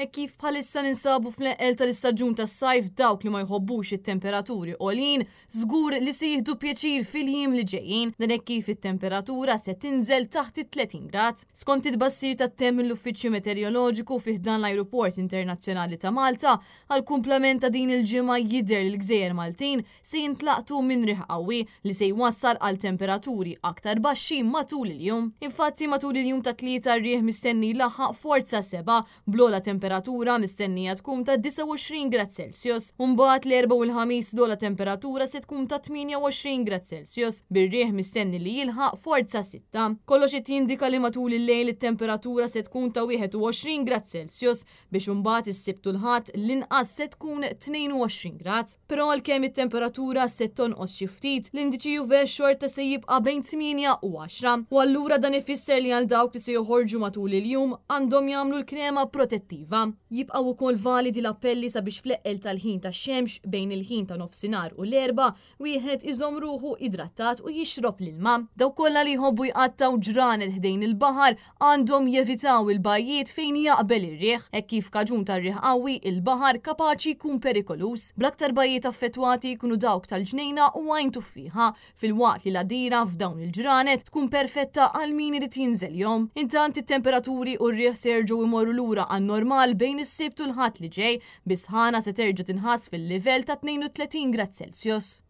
Kif bħalissa ninsabu fl-eqel tal-istaġun tas-sajf dawk li ma jħobbux it-temperaturi għolin, żgur li se jieħdu pjaċir fil-jiem li ġejjin, dan hekk kif it-temperatura se tinżel taħt it-30 grad. Skont it-bassir tat-temm mill-Uffiċċju Meteoroloġiku fih dan l-Ajruport Internazzjonali ta' Malta, għal kumplament ta' din il-ġimgħa jidher li l-Gżejjer Maltin se jintlaqtu minn riħ qawwi li se jwassal għal temperaturi aktar baxxi matul il-jum. Infatti matul il-jum ta' tlieta r-riħ mistenni laħaq forza 7 b'lola temperatura mistennija tkun ta' 29 grad Celsius. Mbagħad l-erba' u l-ħamis dola temperatura se tkun ta' 28 grad Celsius, bir-riħ mistenni li jilħaq forza 6. Kollox qed jindika li matul il-lejl it-temperatura se tkun ta' 21 grad Celsius biex imbagħad is-sibt u l-ħadd l-inqas se tkun 22 grad. Però għalkemm it-temperatura se tonqos xi ftit, l-indiċi UV xorta se jibqa' bejn 8 u 10. U allura dan ifisser li għal dawk li se joħorġu matul il-jum għandhom jagħmlu l-krema protettiva. Jibqaw ukoll validi l-appelli sabiex fl-eqqel tal-ħin tax-xemx bejn il-ħin ta' nofsinhar u l-erba' wieħed iżomm ruħu idrattat u jixrob l-ilma. Dawk kollha li jħobbu jqattaw ġranet ħdejn il-baħar għandhom jevitaw il-bajjiet fejn jaqbel ir-riħ, hekk kif kaġun tar-riħ qawwi il-baħar kapaċi jkun perikolus. Bl-aktar bajjiet affettwati jkunu dawk tal-ġnejna u għajn tuffiħa, fil-waqt li l-għadira f'dawn il-ġranet tkun perfetta għal min irid jinżelhom. Intant it-temperaturi u r-riħ se jerġgħu jmorru lura għan-normal bejn is-sibt u l-ħadd li ġej, bisħana se terġa' tinħass fil-livell ta' 32 grad Celsius.